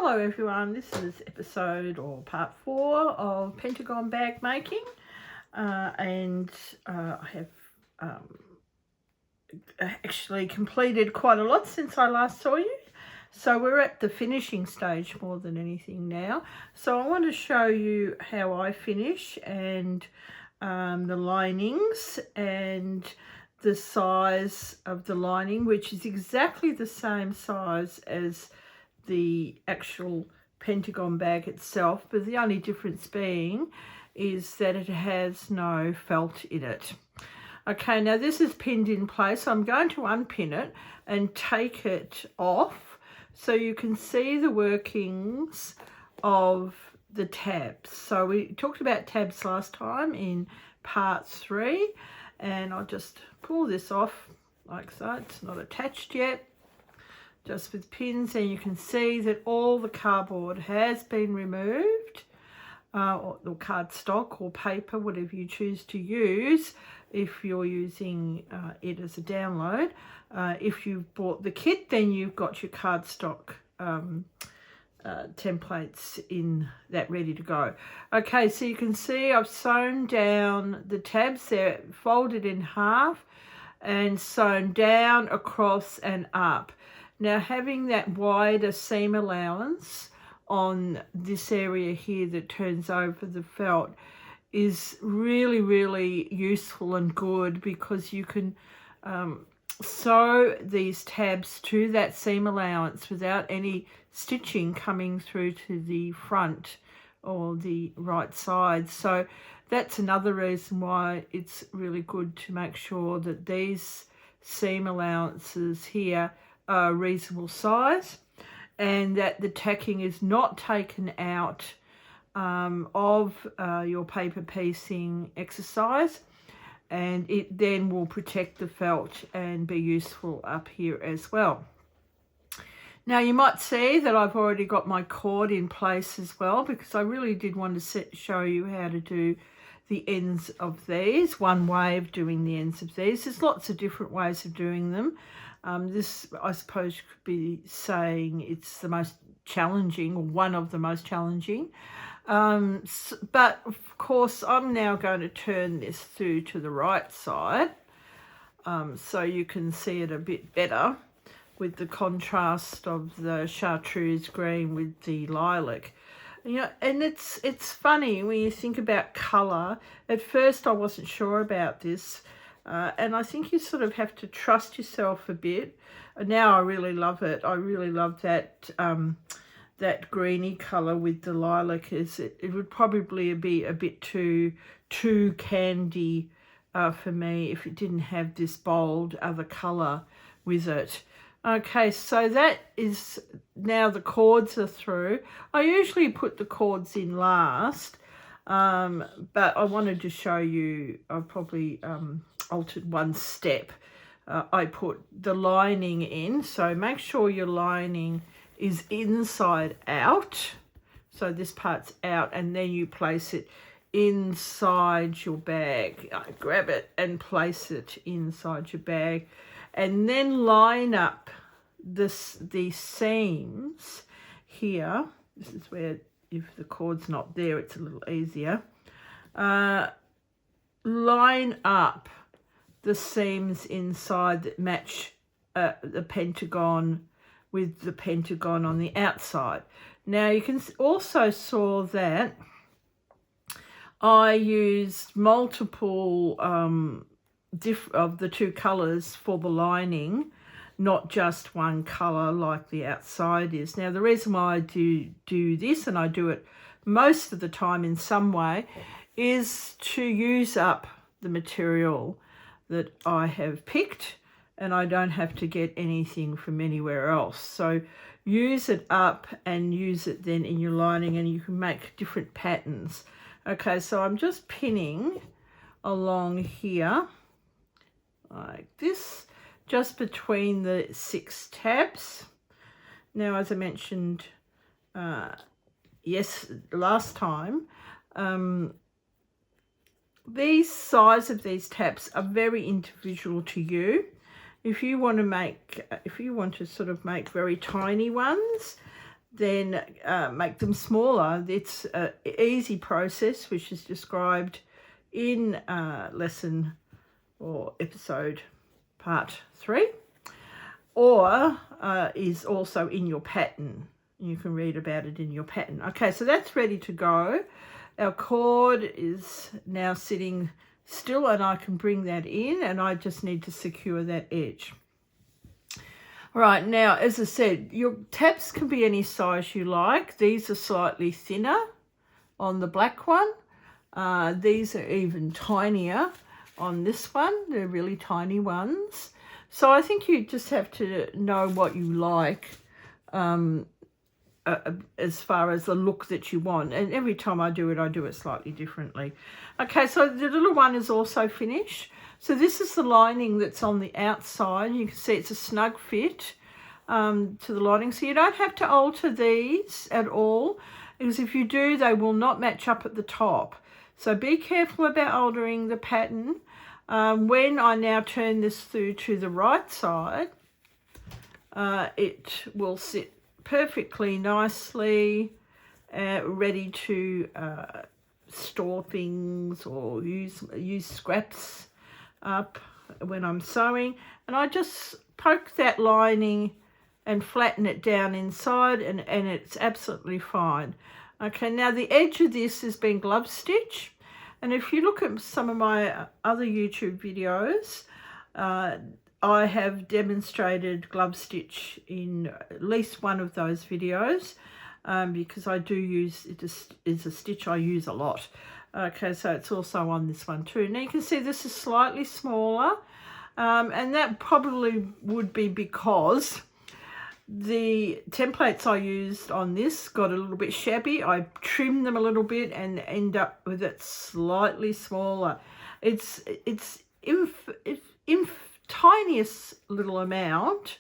Hello everyone, this is episode or part 4 of Pentagon bag making, and I have actually completed quite a lot since I last saw you. So we're at the finishing stage more than anything now. So I want to show you how I finish and the linings and the size of the lining, which is exactly the same size as the actual Pentagon bag itself, but the only difference being is that it has no felt in it. Okay, now this is pinned in place. I'm going to unpin it and take it off so you can see the workings of the tabs. So we talked about tabs last time in part 3, and I'll just pull this off like so. It's not attached yet, just with pins, and you can see that all the cardboard has been removed, or cardstock or paper, whatever you choose to use if you're using it as a download. If you've bought the kit, then you've got your cardstock templates in that ready to go. Okay, so you can see I've sewn down the tabs. They're folded in half and sewn down, across and up. Now, having that wider seam allowance on this area here that turns over the felt is really, really useful and good, because you can sew these tabs to that seam allowance without any stitching coming through to the front or the right side. So that's another reason why it's really good to make sure that these seam allowances here a reasonable size, and that the tacking is not taken out of your paper piecing exercise, and it then will protect the felt and be useful up here as well. Now you might see that I've already got my cord in place as well, because I really did want to show you how to do the ends of these. One way of doing the ends of these, there's lots of different ways of doing them. This, I suppose you could be saying, it's the most challenging, or one of the most challenging. But of course, I'm now going to turn this through to the right side, so you can see it a bit better with the contrast of the chartreuse green with the lilac. You know, and it's funny when you think about colour. At first, I wasn't sure about this. And I think you sort of have to trust yourself a bit. Now I really love it. I really love that that greeny colour with the lilac. It would probably be a bit too candy for me if it didn't have this bold other colour with it. Okay, so that is, now the cords are through. I usually put the cords in last, but I wanted to show you, I probably altered one step. I put the lining in, so make sure your lining is inside out, so this part's out, and then you place it inside your bag. Grab it and place it inside your bag, and then line up these seams here. This is where, if the cord's not there, it's a little easier. Line up the seams inside that match the pentagon with the pentagon on the outside. Now you can also saw that I used multiple of the two colours for the lining, not just one colour like the outside is. Now the reason why I do this, and I do it most of the time in some way, is to use up the material that I have picked, and I don't have to get anything from anywhere else. So use it up and use it then in your lining, and you can make different patterns. Okay, so I'm just pinning along here like this, just between the 6 tabs. Now, as I mentioned last time, these size of these tabs are very individual to you. If you want to sort of make very tiny ones, then make them smaller. It's an easy process, which is described in lesson or episode part 3, or is also in your pattern. You can read about it in your pattern. Okay, so that's ready to go. Our cord is now sitting still, and I can bring that in, and I just need to secure that edge. All right, now, as I said, your tabs can be any size you like. These are slightly thinner on the black one. These are even tinier on this one. They're really tiny ones. So I think you just have to know what you like as far as the look that you want. And every time I do it slightly differently. Okay, so the little one is also finished. So this is the lining that's on the outside. You can see it's a snug fit to the lining. So you don't have to alter these at all, because if you do, they will not match up at the top. So be careful about altering the pattern. When I now turn this through to the right side, it will sit perfectly nicely, ready to store things or use scraps up when I'm sewing. And I just poke that lining and flatten it down inside, and it's absolutely fine. Okay, now the edge of this has been glove stitch, and if you look at some of my other YouTube videos, I have demonstrated glove stitch in at least one of those videos, because I do use it. Is a stitch I use a lot. Okay, so it's also on this one too. Now you can see this is slightly smaller, and that probably would be because the templates I used on this got a little bit shabby. I trimmed them a little bit and end up with it slightly smaller. It's tiniest little amount,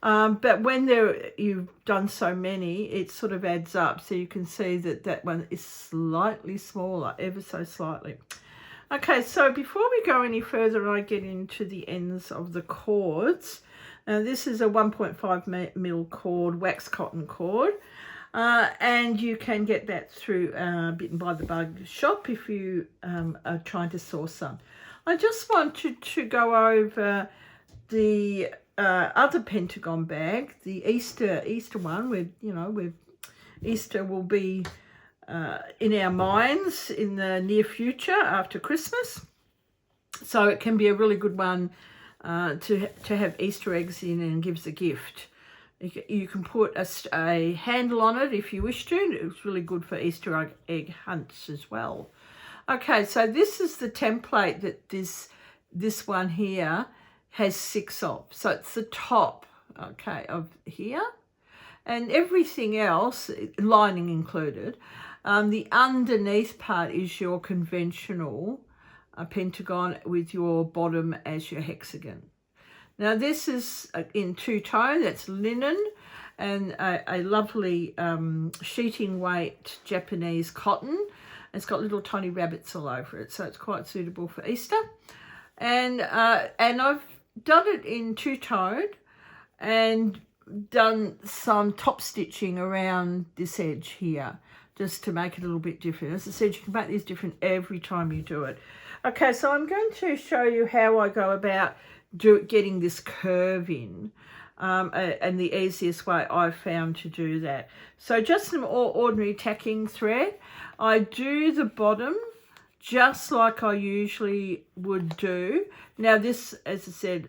but when you've done so many, it sort of adds up. So you can see that one is slightly smaller, ever so slightly. Okay, so before we go any further, I get into the ends of the cords. Now this is a 1.5 mil cord, wax cotton cord, and you can get that through Bitten by the Bug shop if you are trying to source some. I just wanted to go over the other Pentagon bag, the Easter one, with Easter will be in our minds in the near future after Christmas, so it can be a really good one to have Easter eggs in and gives a gift. You can put a handle on it if you wish to. It's really good for Easter egg hunts as well. Okay, so this is the template that this one here has 6 of. So it's the top, okay, of here, and everything else, lining included. The underneath part is your conventional pentagon with your bottom as your hexagon. Now this is in 2-tone, that's linen, and a lovely sheeting weight Japanese cotton. It's got little tiny rabbits all over it, so it's quite suitable for Easter. And I've done it in 2-tone and done some top stitching around this edge here, just to make it a little bit different. As I said, you can make these different every time you do it. Okay, so I'm going to show you how I go about getting this curve in, and the easiest way I've found to do that. So just some ordinary tacking thread. I do the bottom just like I usually would do. Now this, as I said,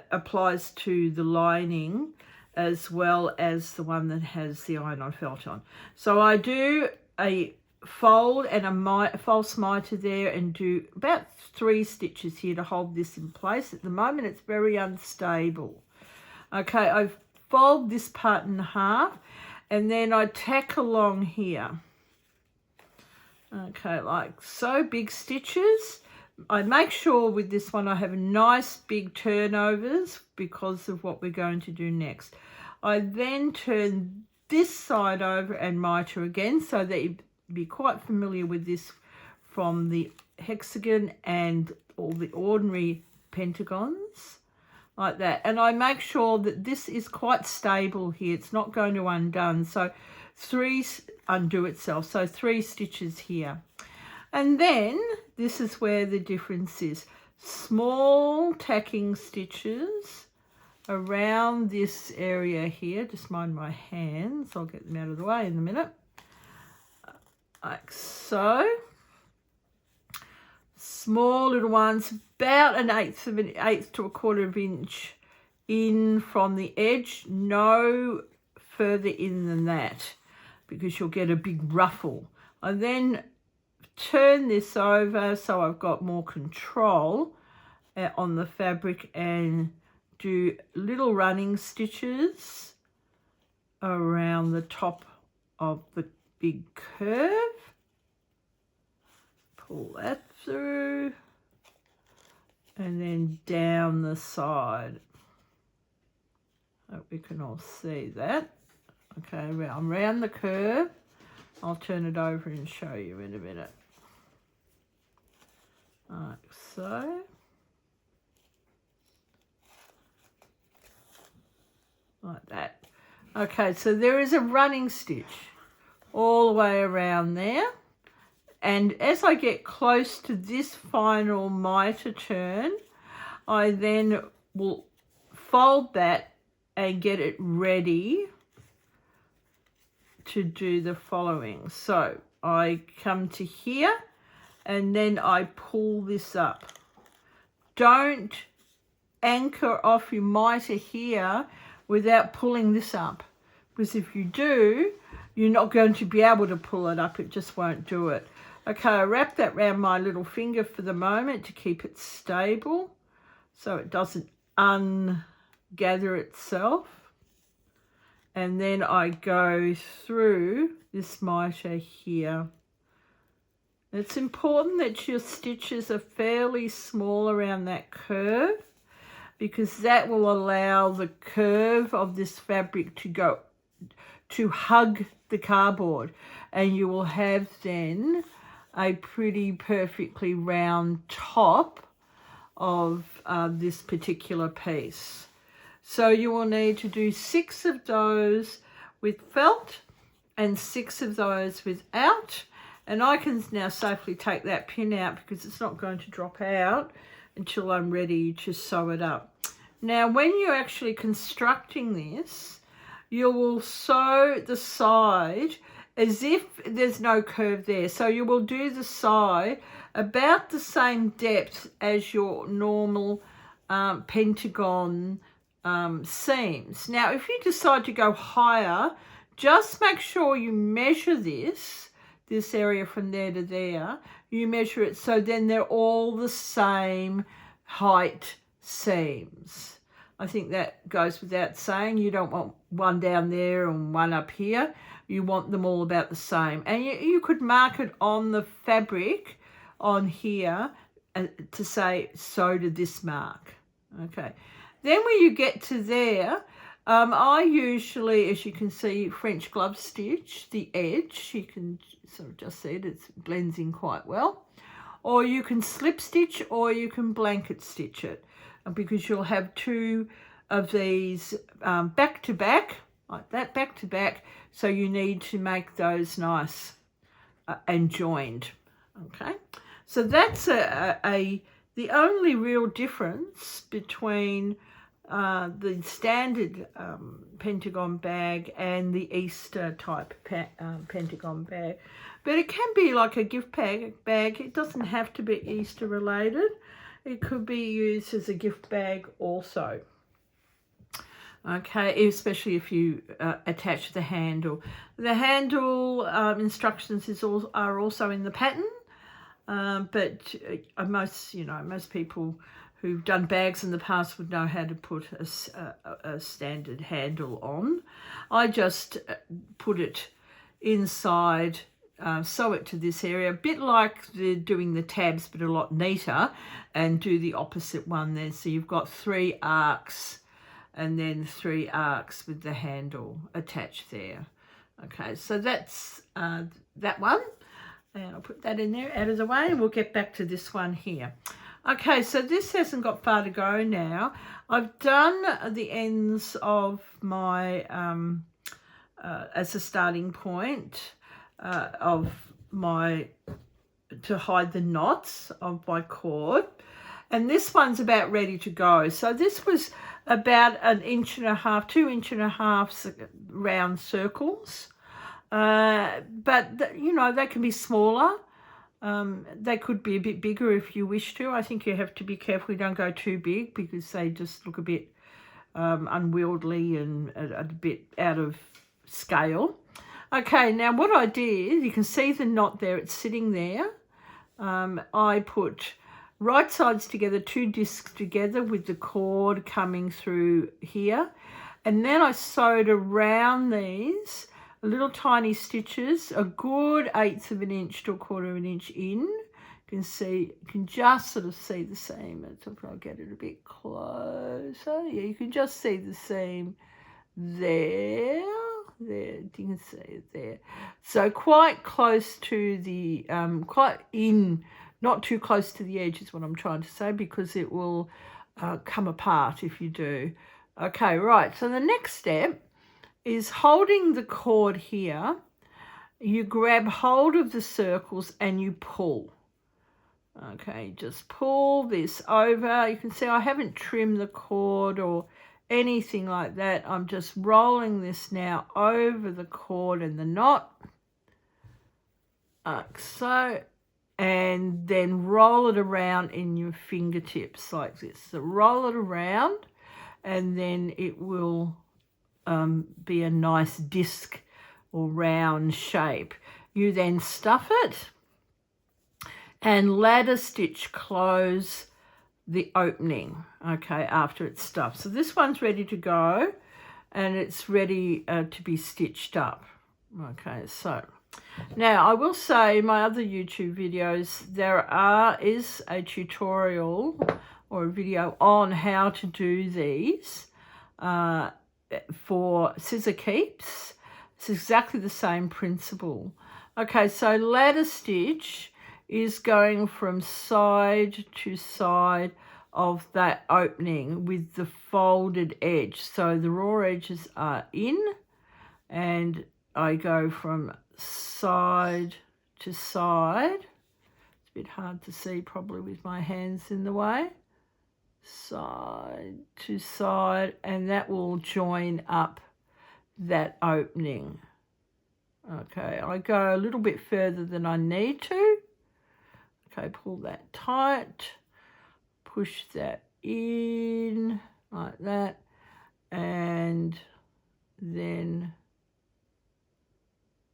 applies to the lining as well as the one that has the iron-on felt on. So I do a fold and a false mitre there and do about 3 stitches here to hold this in place. At the moment it's very unstable. Okay, I fold this part in half and then I tack along here. Okay, like so, big stitches. I make sure with this one I have nice big turnovers because of what we're going to do next. I then turn this side over and mitre again, so that you'd be quite familiar with this from the hexagon and all the ordinary pentagons. like that. And I make sure that this is quite stable here. It's not going to undo. So 3 undo itself. So 3 stitches here. And then this is where the difference is. Small tacking stitches around this area here. Just mind my hands. I'll get them out of the way in a minute. Like so. Small little ones, about 1/8 of an eighth to 1/4 of an inch in from the edge. No further in than that, because you'll get a big ruffle. I then turn this over so I've got more control on the fabric and do little running stitches around the top of the big curve. Pull that through and then down the side. Hope we can all see that. Okay, I'm round the curve. I'll turn it over and show you in a minute. Like so. Like that. Okay, so there is a running stitch all the way around there. And as I get close to this final mitre turn, I then will fold that and get it ready to do the following. So I come to here and then I pull this up. Don't anchor off your mitre here without pulling this up, because if you do, you're not going to be able to pull it up. It just won't do it. Okay, I wrap that around my little finger for the moment to keep it stable so it doesn't ungather itself. And then I go through this mitre here. It's important that your stitches are fairly small around that curve, because that will allow the curve of this fabric to hug the cardboard, and you will have then a pretty perfectly round top of this particular piece. So you will need to do 6 of those with felt and 6 of those without. And I can now safely take that pin out because it's not going to drop out until I'm ready to sew it up. Now, when you're actually constructing this, you will sew the side as if there's no curve there. So you will do the side about the same depth as your normal Pentagon seams. Now, if you decide to go higher, just make sure you measure this area from there to there. You measure it so then they're all the same height seams. I think that goes without saying. You don't want one down there and one up here. You want them all about the same. And you could mark it on the fabric on here to say, so to this mark. Okay. Then when you get to there, I usually, as you can see, French glove stitch the edge. You can sort of just see it. It blends in quite well. Or you can slip stitch, or you can blanket stitch it, because you'll have 2 of these back to back, like that, back to back. So you need to make those nice and joined. Okay, so that's the only real difference between the standard Pentagon bag and the Easter type Pentagon bag. But it can be like a gift bag. It doesn't have to be Easter related. It could be used as a gift bag also. Okay, especially if you attach the handle. The handle instructions are also in the pattern, but most people who've done bags in the past would know how to put a standard handle on. I just put it inside, sew it to this area, a bit like doing the tabs, but a lot neater, and do the opposite one there. So you've got 3 arcs and then 3 arcs with the handle attached there. Okay, so that's that one. And I'll put that in there out of the way, and we'll get back to this one here. Okay, so this hasn't got far to go now. I've done the ends of my, as a starting point of my, to hide the knots of my cord. And this one's about ready to go. So this was about 1.5 inches, 2.5 inches round circles. But, you know, they can be smaller. They could be a bit bigger if you wish to. I think you have to be careful you don't go too big because they just look a bit unwieldy and a bit out of scale. Okay, now what I did, you can see the knot there, it's sitting there. I put right sides together, 2 discs together with the cord coming through here. And then I sewed around these little tiny stitches, a good 1/8 of an inch to 1/4 of an inch in. You can see, you can just sort of see the seam. I'll get it a bit closer. Yeah, you can just see the seam there. There, you can see it there. So quite close to the, not too close to the edge is what I'm trying to say, because it will come apart if you do. Okay, right, so the next step is holding the cord here. You grab hold of the circles and you pull. Okay, just pull this over. You can see I haven't trimmed the cord or anything like that. I'm just rolling this now over the cord and the knot. Like so. And then roll it around in your fingertips like this. So roll it around and then it will be a nice disc or round shape. You then stuff it and ladder stitch close the opening, okay, after it's stuffed. So this one's ready to go and it's ready to be stitched up. Okay, so now I will say in my other YouTube videos there is a tutorial or a video on how to do these for scissor keeps. It's exactly the same principle. Okay, so ladder stitch is going from side to side of that opening with the folded edge. So the raw edges are in and I go from side to side. It's a bit hard to see probably with my hands in the way. Side to side, and that will join up that opening. Okay, I go a little bit further than I need to. Okay, pull that tight, push that in like that, and then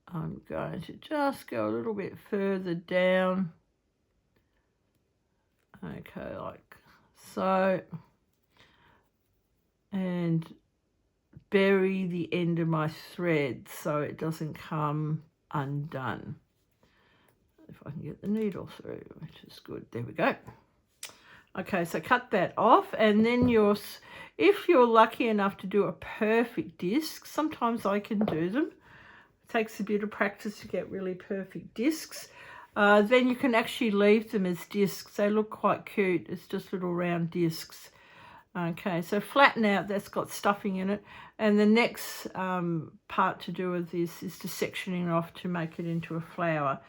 I'm going to just go a little bit further down. Okay, like so, and bury the end of my thread so it doesn't come undone. If I can get the needle through, which is good. There we go. Okay, so cut that off, and then if you're lucky enough to do a perfect disc, sometimes I can do them. It takes a bit of practice to get really perfect discs. Then you can actually leave them as discs. They look quite cute. It's just little round discs. Okay, so flatten out. That's got stuffing in it. And the next part to do with this is to section it off to make it into a flower.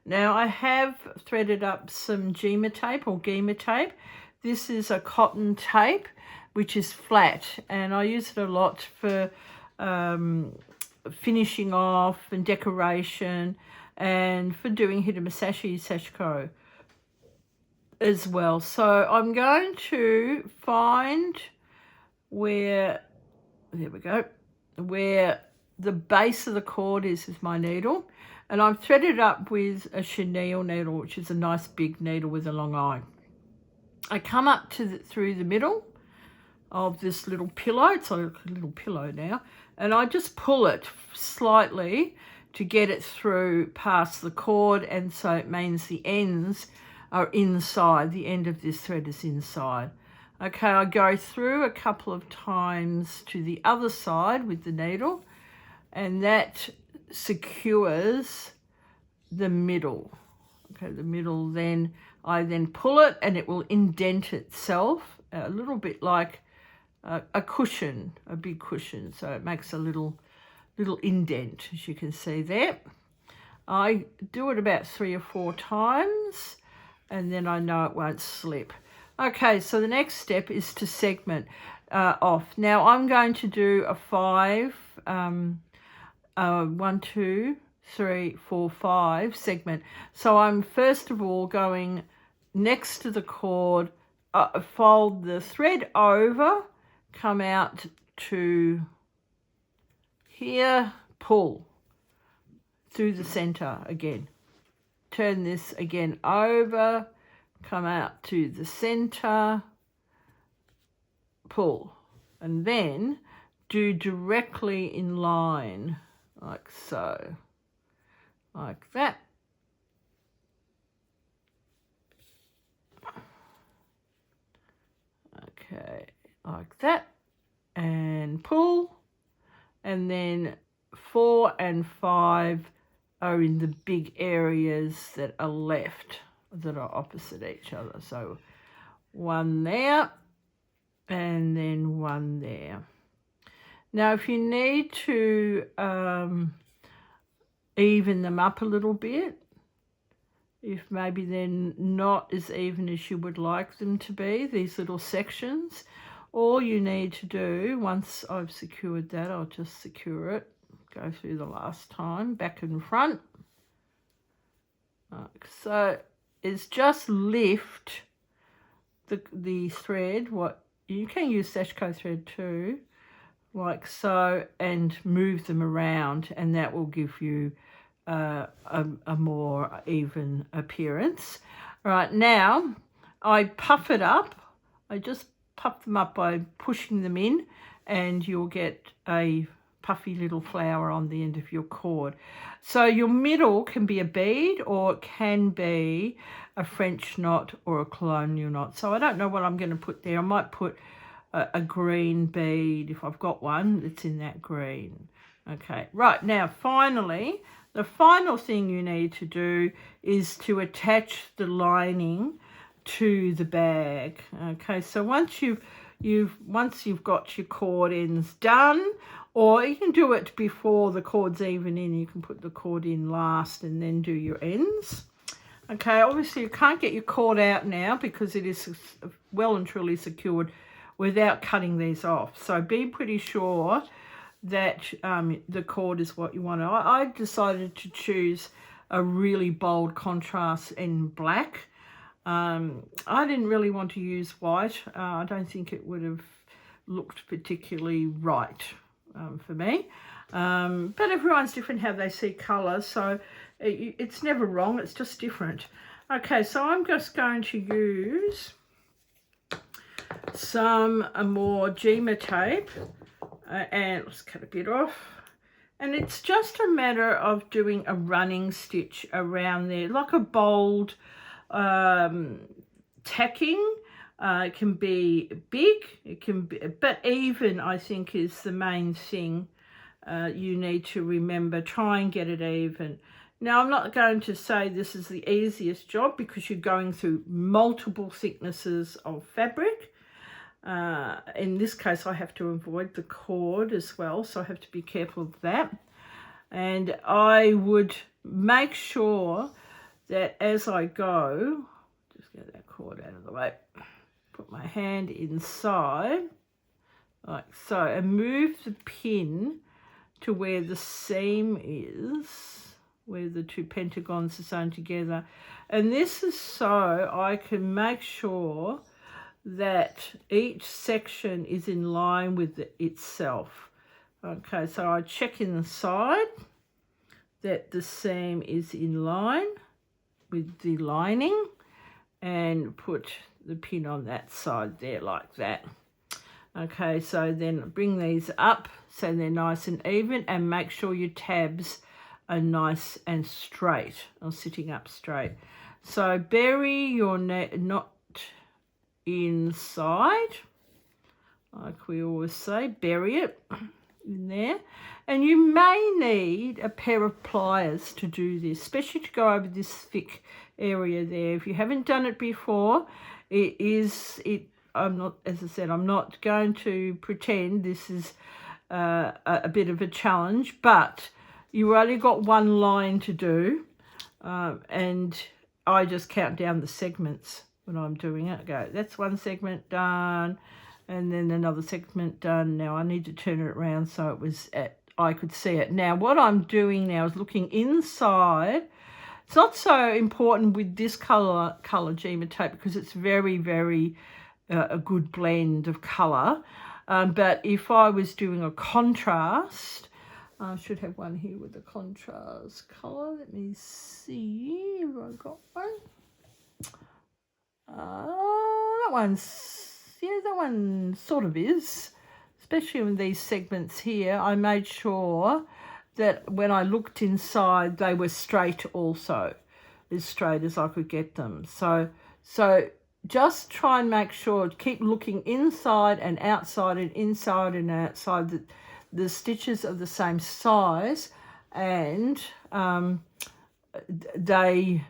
Now I have threaded up some Gema tape or Gema tape. This is a cotton tape which is flat, and I use it a lot for finishing off and decoration, and for doing hitamasashi sashiko as well. So I'm going to find where, there we go, where the base of the cord is with my needle, and I've threaded up with a chenille needle, which is a nice big needle with a long eye. I come up to through the middle of this little pillow. It's like a little pillow now, and I just pull it slightly to get it through past the cord, and so it means the ends are inside. The end of this thread is inside. Okay, I go through a couple of times to the other side with the needle, and that secures the middle. Okay, the middle, then I then pull it and it will indent itself a little bit like a cushion, a big cushion. So it makes a little indent, as you can see there. I do it about 3 or 4 times and then I know it won't slip. Okay, so the next step is to segment off. Now I'm going to do a 5, 1, 2, 3, 4, 5 segment. So I'm first of all going next to the cord, fold the thread over, come out to here, pull through the center again. Turn this again over, come out to the center, pull, and then do directly in line, like so, like that. Okay, like that, and pull, and then 4 and 5 are in the big areas that are left, that are opposite each other. So 1 there, and then 1 there. Now, if you need to even them up a little bit, if maybe they're not as even as you would like them to be, these little sections, all you need to do, once I've secured that, I'll just secure it, go through the last time, back and front. So it's just lift the thread, what you can use Sashiko thread too, like so, and move them around, and that will give you a more even appearance. Right, now I puff it up. I just puff them up by pushing them in, and you'll get a puffy little flower on the end of your cord. So your middle can be a bead, or it can be a French knot or a colonial knot. So I don't know what I'm going to put there. I might put a green bead if I've got one that's in that green. Okay, right, now finally, the final thing you need to do is to attach the lining to the bag. Okay, so once you've got your cord ends done, or you can do it before the cord's even in, you can put the cord in last and then do your ends. Okay, obviously you can't get your cord out now because it is well and truly secured without cutting these off. So be pretty sure that the cord is what you want. I decided to choose a really bold contrast in black. I didn't really want to use white. I don't think it would have looked particularly right for me. But everyone's different how they see colour, so it's never wrong, it's just different. Okay, so I'm just going to use some more Gema tape, and let's cut a bit off. And it's just a matter of doing a running stitch around there, like a bold tacking. It can be big, it can be, but even I think is the main thing you need to remember. Try and get it even. Now, I'm not going to say this is the easiest job because you're going through multiple thicknesses of fabric. In this case, I have to avoid the cord as well, so I have to be careful of that. And I would make sure that as I go, just get that cord out of the way, put my hand inside, like so, and move the pin to where the seam is, where the two pentagons are sewn together. And this is so I can make sure that each section is in line with itself. Okay, so I check in the side that the seam is in line with the lining and put the pin on that side there like that. Okay, so then bring these up so they're nice and even, and make sure your tabs are nice and straight, or sitting up straight. So bury your knot inside, like we always say, bury it. in there. And you may need a pair of pliers to do this, especially to go over this thick area there. If you haven't done it before, I'm not, as I said, I'm not going to pretend this is a bit of a challenge, but you only got one line to do, and I just count down the segments when I'm doing it. I go, that's one segment done, and then another segment done. Now I need to turn it around so I could see it. Now what I'm doing now is looking inside. It's not so important with this colour Gema tape because it's very, very a good blend of colour. But if I was doing a contrast, I should have one here with the contrast colour. Let me see if I got one. That one sort of is, especially in these segments here. I made sure that when I looked inside, they were straight also, as straight as I could get them. So just try and make sure, keep looking inside and outside and inside and outside, that the stitches are the same size and they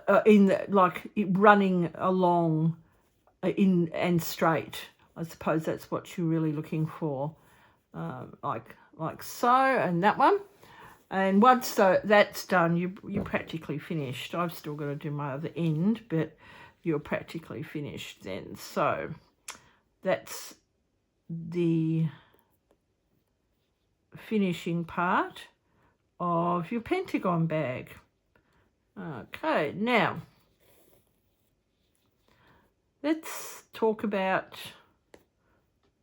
are running along in and straight. I suppose that's what you're really looking for, like so, and that one. And once that's done, you're practically finished. I've still got to do my other end, but you're practically finished then. So that's the finishing part of your Pentagon bag. Okay, now let's talk about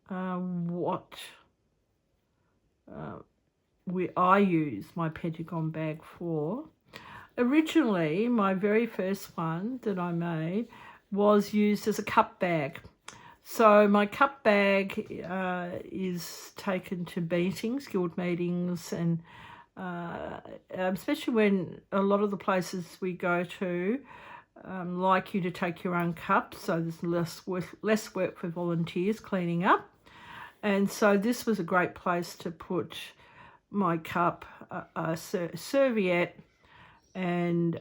what I use my Pentagon bag for. Originally, my very first one that I made was used as a cup bag. So my cup bag is taken to meetings, guild meetings, and especially when a lot of the places we go to like you to take your own cup, so there's less work for volunteers cleaning up. And so this was a great place to put my cup, a serviette, and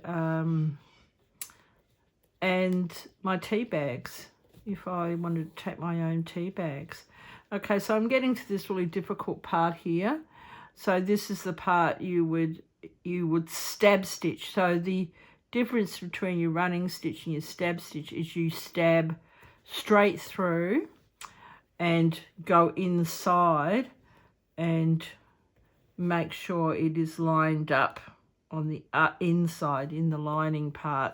my tea bags, if I wanted to take my own tea bags. Okay, so I'm getting to this really difficult part here. So this is the part you would stab stitch. So the difference between your running stitch and your stab stitch is you stab straight through and go inside and make sure it is lined up on the inside in the lining part.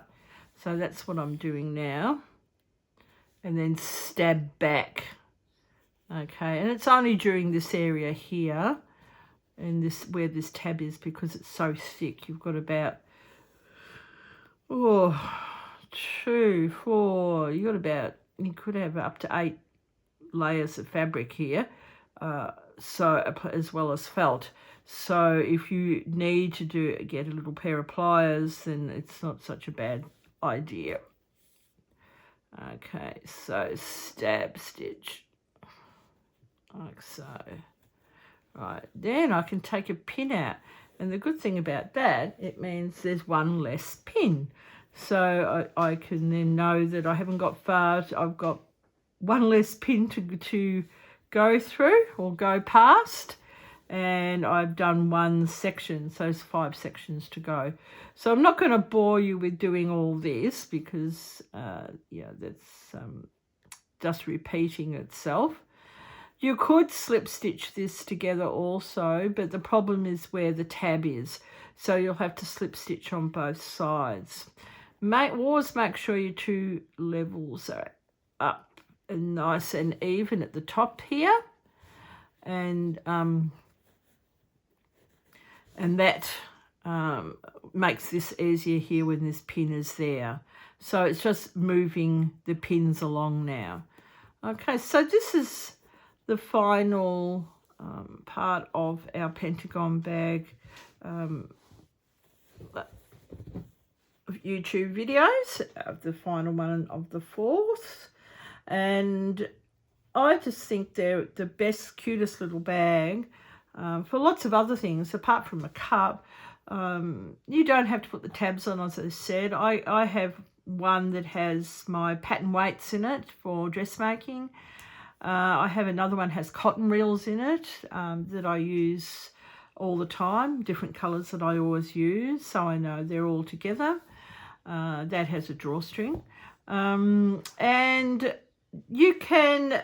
So that's what I'm doing now. And then stab back. Okay, and it's only during this area here and this where this tab is, because it's so thick. You've got about 2, 4, you could have up to 8 layers of fabric here, so as well as felt. So if you need to get a little pair of pliers, then it's not such a bad idea. Okay, so stab stitch like so. Right, then I can take a pin out, and the good thing about that, it means there's one less pin. So I can then know that I haven't got far. I've got one less pin to go through or go past, and I've done one section, so there's 5 sections to go. So I'm not going to bore you with doing all this, because that's just repeating itself. You could slip stitch this together also, but the problem is where the tab is, so you'll have to slip stitch on both sides. Always make sure your 2 levels are up and nice and even at the top here, and that makes this easier here when this pin is there. So it's just moving the pins along now. Okay, so this is the final part of our Pentagon bag YouTube videos, of the final one of the 4th. And I just think they're the best, cutest little bag for lots of other things apart from a cup. You don't have to put the tabs on, as I said. I have one that has my pattern weights in it for dressmaking. I have another one that has cotton reels in it that I use all the time, different colours that I always use, so I know they're all together. That has a drawstring. And you can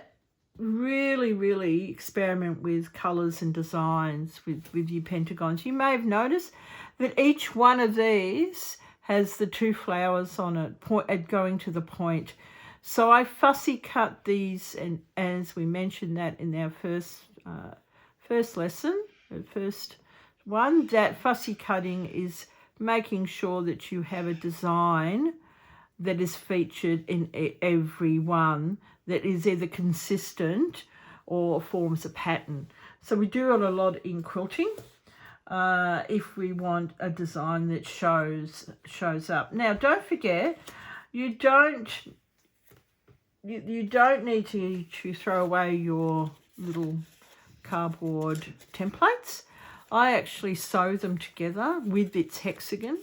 really experiment with colours and designs with your pentagons. You may have noticed that each one of these has the 2 flowers on it, going to the point. So I fussy cut these, and as we mentioned that in our first lesson, the first one, that fussy cutting is making sure that you have a design that is featured in every one that is either consistent or forms a pattern. So we do it a lot in quilting if we want a design that shows up. Now, don't forget, you don't need to throw away your little cardboard templates. I actually sew them together with its hexagon,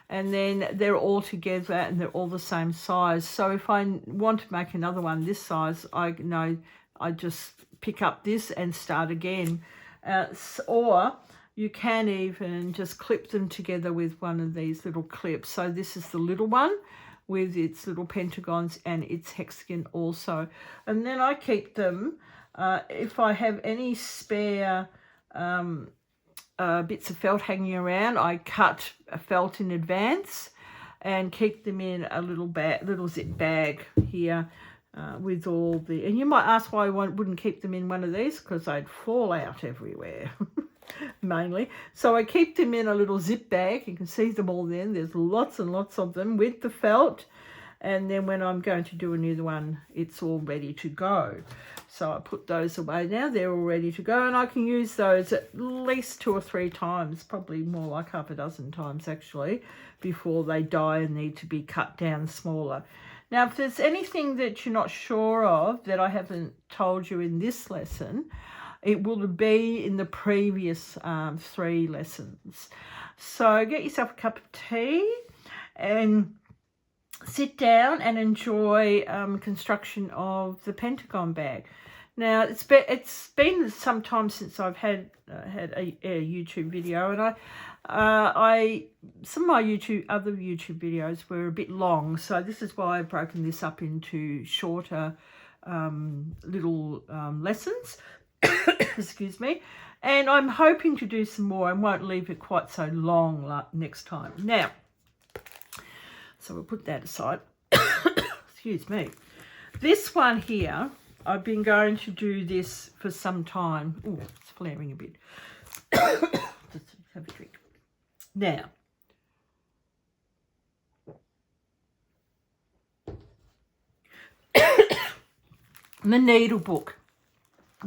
and then they're all together and they're all the same size. So if I want to make another one this size, I know I just pick up this and start again. Or you can even just clip them together with one of these little clips. So this is the little one with its little pentagons and its hexagon also. And then I keep them, if I have any spare bits of felt hanging around, I cut a felt in advance and keep them in a little zip bag here with all the, and you might ask why I wouldn't keep them in one of these, because they'd fall out everywhere mainly. So I keep them in a little zip bag. You can see them all then. There's lots and lots of them with the felt, and then when I'm going to do a new one, it's all ready to go. So I put those away now. They're all ready to go, and I can use those at least 2 or 3 times, probably more like half a dozen times actually, before they die and need to be cut down smaller. Now, if there's anything that you're not sure of that I haven't told you in this lesson, it will be in the previous 3 lessons. So get yourself a cup of tea and sit down and enjoy construction of the Pentagon bag. Now, it's been some time since I've had a YouTube video, and some of my other YouTube videos were a bit long, so this is why I've broken this up into shorter little lessons. Excuse me. And I'm hoping to do some more and won't leave it quite so long next time. Now, so we'll put that aside. Excuse me. This one here, I've been going to do this for some time. Oh, it's flaring a bit. Just have a drink. Now, the Needlebook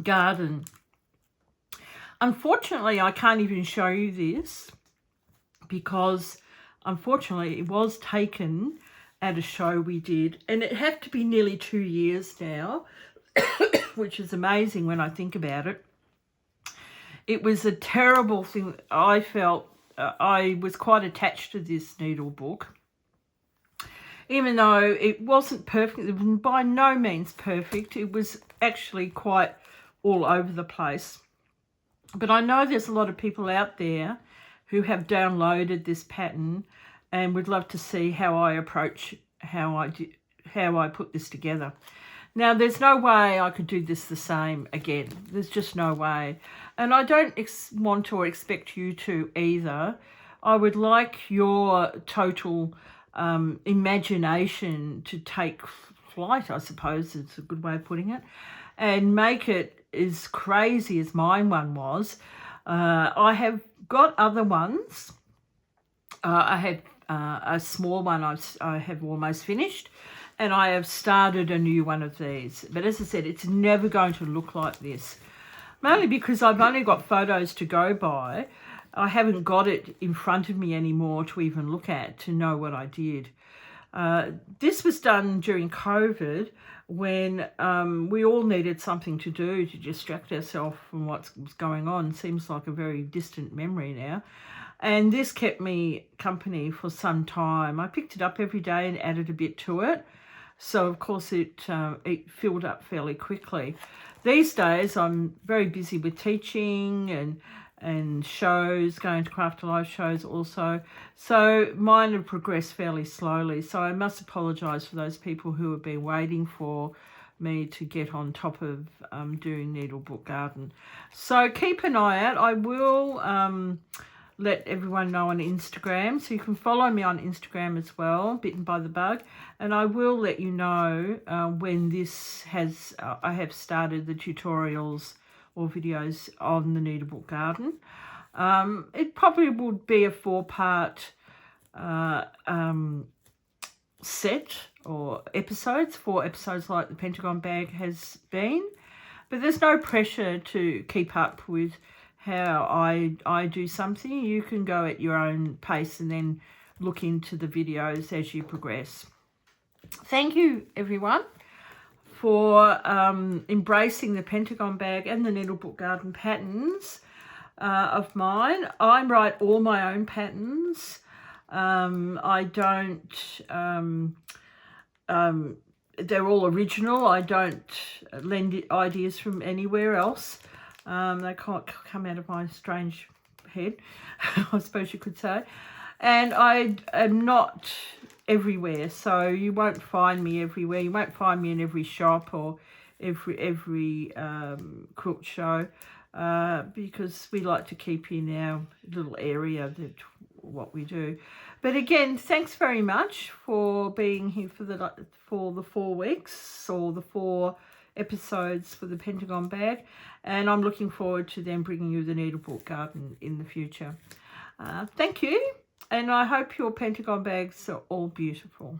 Garden. Unfortunately, I can't even show you this because unfortunately it was taken at a show we did, and it had to be nearly 2 years now, which is amazing when I think about it. It was a terrible thing. I felt I was quite attached to this needle book, even though it wasn't perfect. It was by no means perfect. It was actually quite all over the place. But I know there's a lot of people out there who have downloaded this pattern and would love to see how I approach how I put this together. Now, there's no way I could do this the same again. There's just no way. And I don't want to or expect you to either. I would like your total imagination to take flight, I suppose is a good way of putting it, and make it as crazy as mine one was. I have got other ones. I have a small one I have almost finished, and I have started a new one of these. But as I said, it's never going to look like this, mainly because I've only got photos to go by. I haven't got it in front of me anymore to even look at to know what I did. This was done during COVID, when we all needed something to do to distract ourselves from what's going on. Seems like a very distant memory now. And this kept me company for some time. I picked it up every day and added a bit to it. So, of course, it filled up fairly quickly. These days, I'm very busy with teaching and shows, going to Craft Alive shows also. So mine have progressed fairly slowly. So I must apologise for those people who have been waiting for me to get on top of doing Needlebook Garden. So keep an eye out. I will let everyone know on Instagram. So you can follow me on Instagram as well, Bitten by the Bug. And I will let you know when this has, I have started the tutorials or videos on the Needlebook Garden. It probably would be a 4-part set or episodes, 4 episodes like the Pentagon Bag has been. But there's no pressure to keep up with how I do something. You can go at your own pace and then look into the videos as you progress. Thank you, everyone, for embracing the Pentagon Bag and the Needlebook Garden patterns of mine. I write all my own patterns. I don't, they're all original. I don't lend ideas from anywhere else. They can't come out of my strange head, I suppose you could say. And I am not everywhere, so you won't find me everywhere. You won't find me in every shop or every quilt show, because we like to keep in our little area that what we do. But again, thanks very much for being here for the 4 weeks or the 4 episodes for the Pentagon Bag, and I'm looking forward to them bringing you the Needlebook Garden in the future. Thank you, and I hope your Pentagon bags are all beautiful.